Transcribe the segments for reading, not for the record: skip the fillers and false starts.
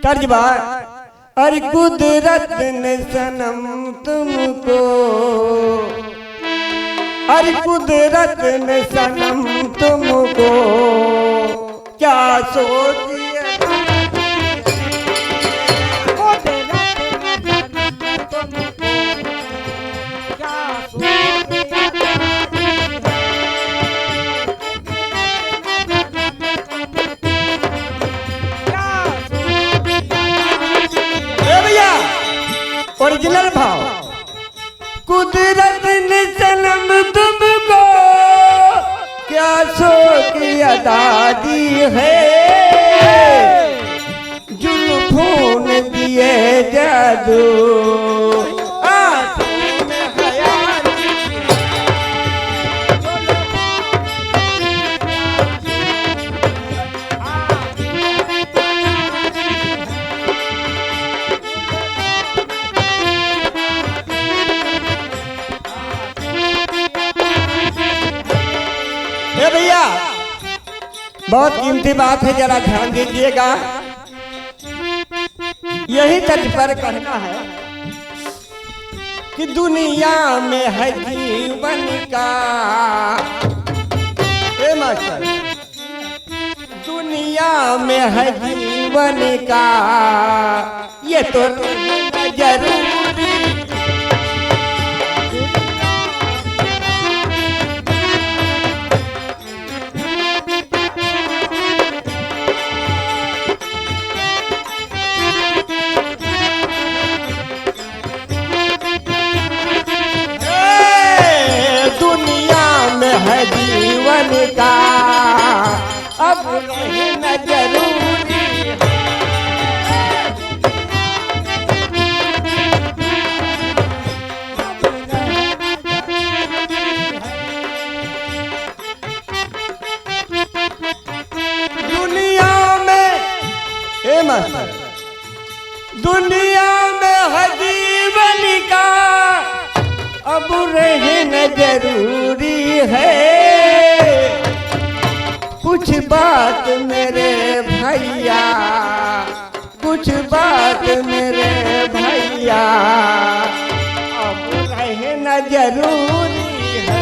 तर्जबा। अरे कुदरत ने सनम तुमको, अरे कुदरत ने सनम तुमको क्या सोच दिया। ओरिजिनल भाव। कुदरत ने सनम तुमको क्या सोच अदा दी है, जुल्फों ने दिए जादू भैया। बहुत कीमती बात है, जरा ध्यान दीजिएगा। यही तर्ज पर कहना है कि दुनिया में है जीवन का, ए मास्टर, दुनिया में है जीवन का ये तो जरूरी। है जीवन का अब रहना जरूरी दुनिया में। ए मास्टर, दुनिया में है जीवन का अब रहना जरूरी है। कुछ बात मेरे भैया, कुछ बात मेरे भैया अब रहना जरूरी है।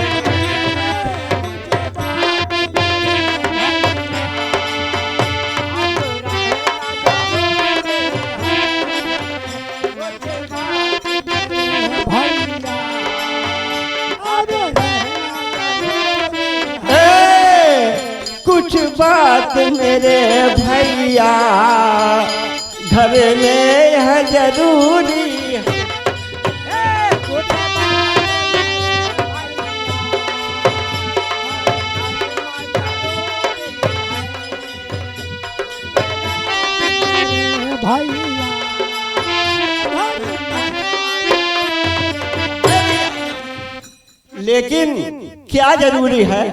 कुछ बात मेरे भैया घर में है जरूरी है। लेकिन क्या जरूरी है,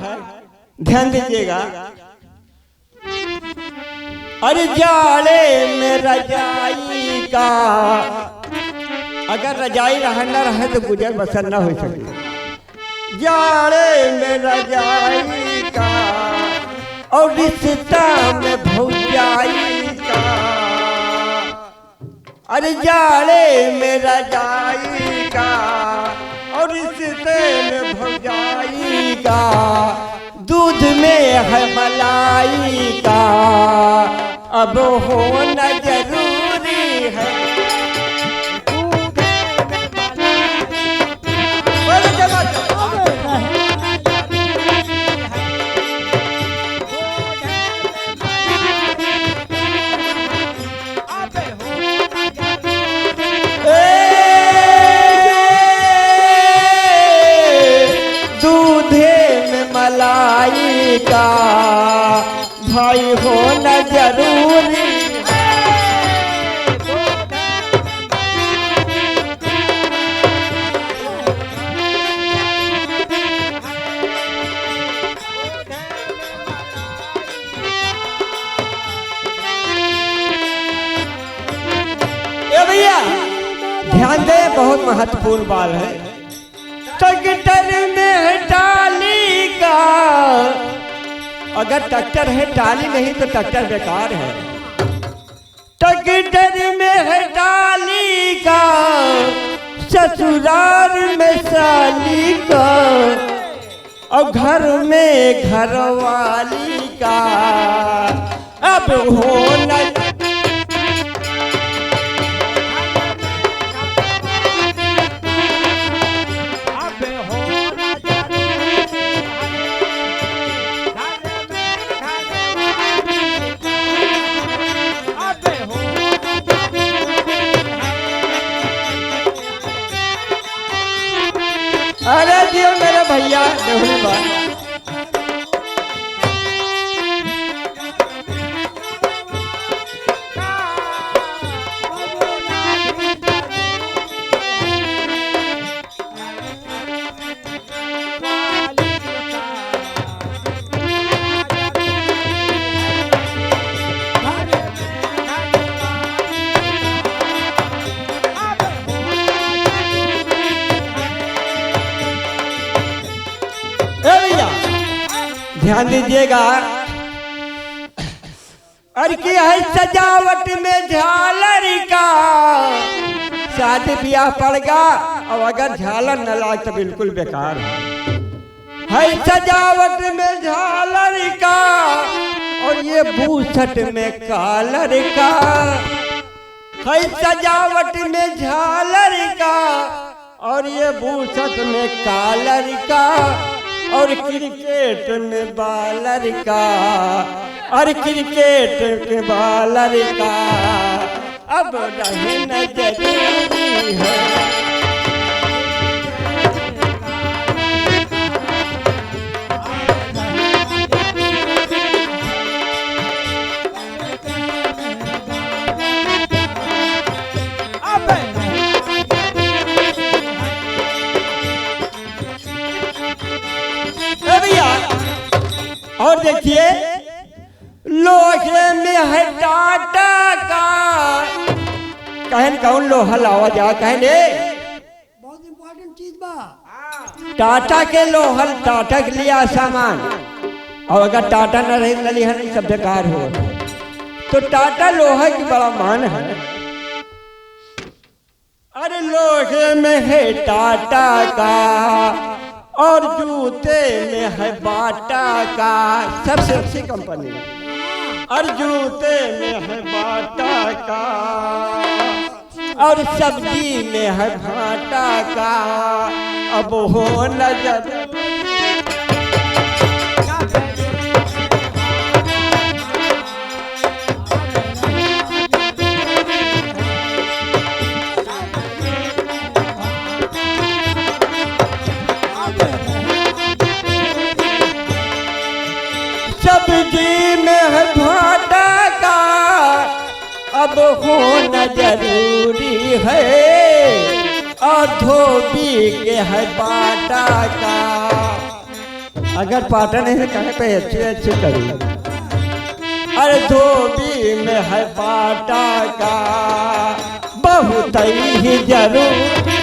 ध्यान दीजिएगा। अरे जाड़े में रजाई का, अगर रजाई रहा न रहे तो गुजर बसर न हो सके। जाड़े में रजाई का और रिश्ता में भौजाई का, अरे जाड़े में रजाई का और रिश्ते में भौजाई का, दूध में है मलाई का अब होना जरूरी है। मलाई का भाई होना जरूरी है। भैया ध्यान दे, बहुत महत्वपूर्ण बात है। ट्रैक्टर में टाली का, अगर ट्रैक्टर है टाली नहीं तो ट्रैक्टर बेकार है। ट्रैक्टर ससुराल में साली का और घर में घरवाली का अब होना अरे जियो मेरे भैया देहुरी बात ध्यान दीजिएगा। और क्या है सजावट में झालर का शादी ब्याह पड़ेगा और अगर झालर न लाए तो बिल्कुल बेकार है सजावट में झालर का और ये बूसट में कालर का है सजावट में झालर का और ये बूसट में कालर का और क्रिकेट में बालर का और क्रिकेट के बालर का अब रहना जरूरी है। और देखिए लोहे में है टाटा का कहन कौन लोहा लावा जा कहने बहुत इम्पोर्टेंट चीज बा टाटा के लोहल टाटा के लिया सामान और अगर टाटा न रहे न लिया नहीं सब बेकार हो तो टाटा लोहा की बड़ा मान है। अरे लोहे में है टाटा का और जूते में है बाटा का सबसे अच्छी कंपनी और जूते में है बाटा का और सब्जी में है भाटा का अब हो नजर सब्जी में है भाटा का अब होना जरूरी है और धोबी के है बाटा का अगर पाटा नहीं है कहीं पे अच्छे करी अरे धोबी में है बाटा का बहुत ही जरूरी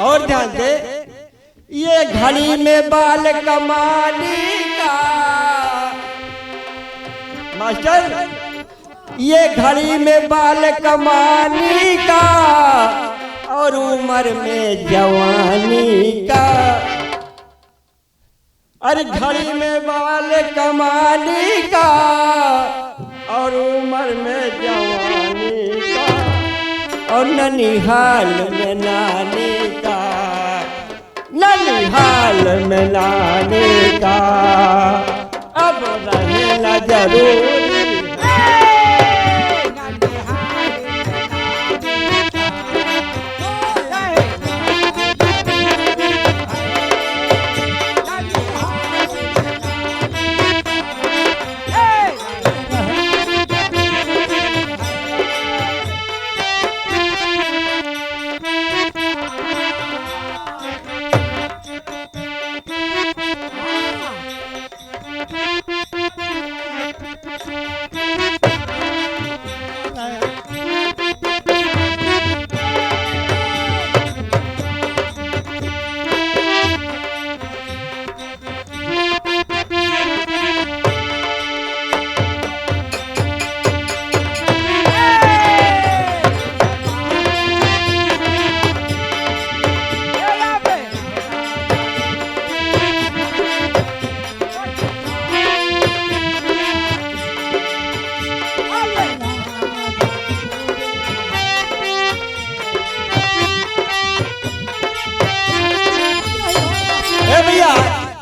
और ध्यान दे ये घड़ी में बाल कमानी का मास्टर ये घड़ी में बाल कमानी का और उम्र में जवानी का अरे घड़ी में बाल कमानी का और उम्र में जवानी का और ननिहाल में नानी का ननिहाल में नानी का अब रहना जरूरी है।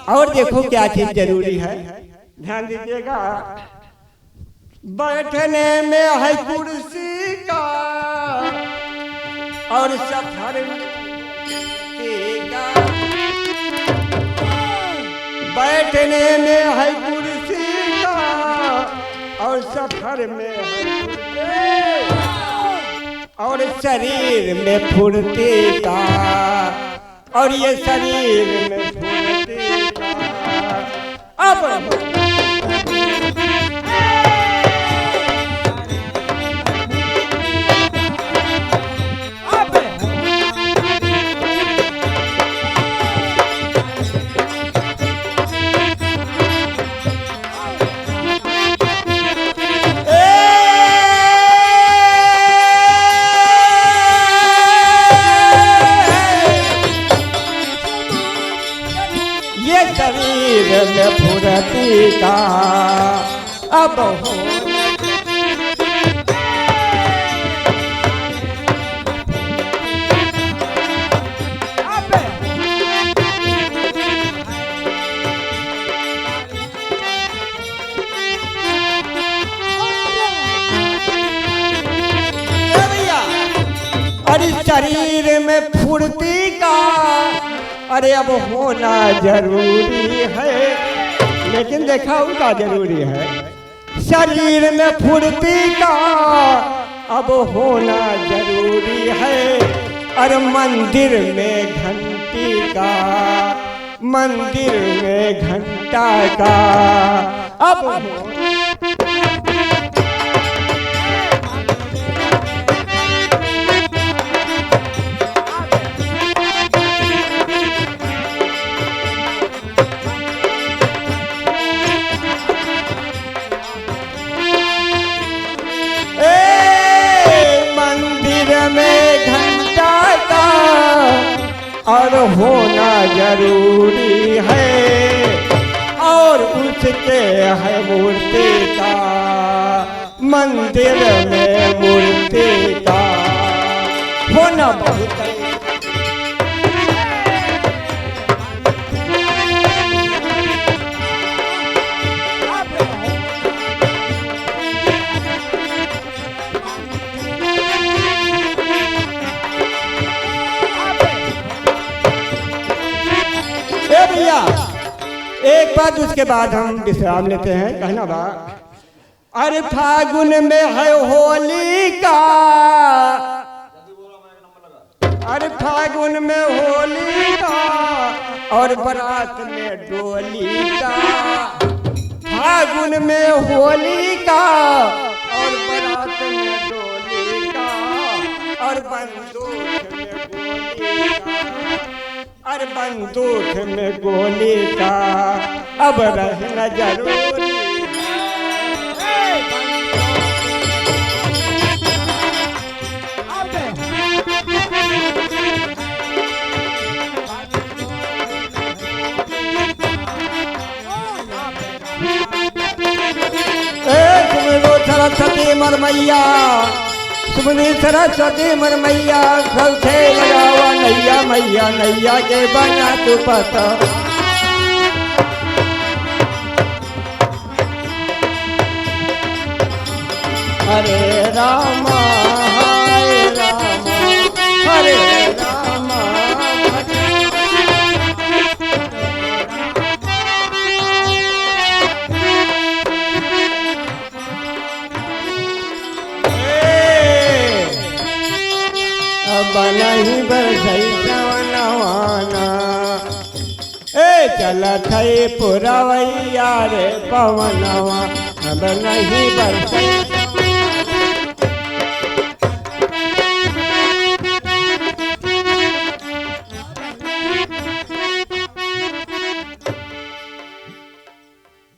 और देखो क्या चीज जरूरी है, ध्यान दीजिएगा। बैठने में है कुर्सी का और सफर का, बैठने में है कुर्सी का और सफर में है कुर्सी, और शरीर में फुर्ती का, और ये शरीर में फुर्ती का। अब शरीर में फुर्ती का अब हो। अरे शरीर में फुर्ती का अरे अब होना जरूरी है, लेकिन देखा उनका जरूरी है। शरीर में फुर्ती का अब होना जरूरी है, और मंदिर में घंटी का, मंदिर में घंटा का अब और होना जरूरी है, और उसके है मूर्ति का, मंदिर में मूर्ति का होना बहुत है। एक बात उसके बाद हम विश्राम लेते हैं। कहना बा अरे फागुन में है होली का, अरे फागुन में होली का और बारात में डोली का, फागुन में होली का और बारात में डोली का, और बंदूक में गोली का, और बंदूक में गोली का अब रहना जरूरी सरस्वती मरमैया, सुमनी सरस्वती मरमैया, खल से लगावा नैया मैया, नैया के बना तू पता। हरे रामा हरे रामा हरे रामा, नहीं बरसई नवाना ए चलत है पुरवैया रे पवनवा, अब नहीं बरसई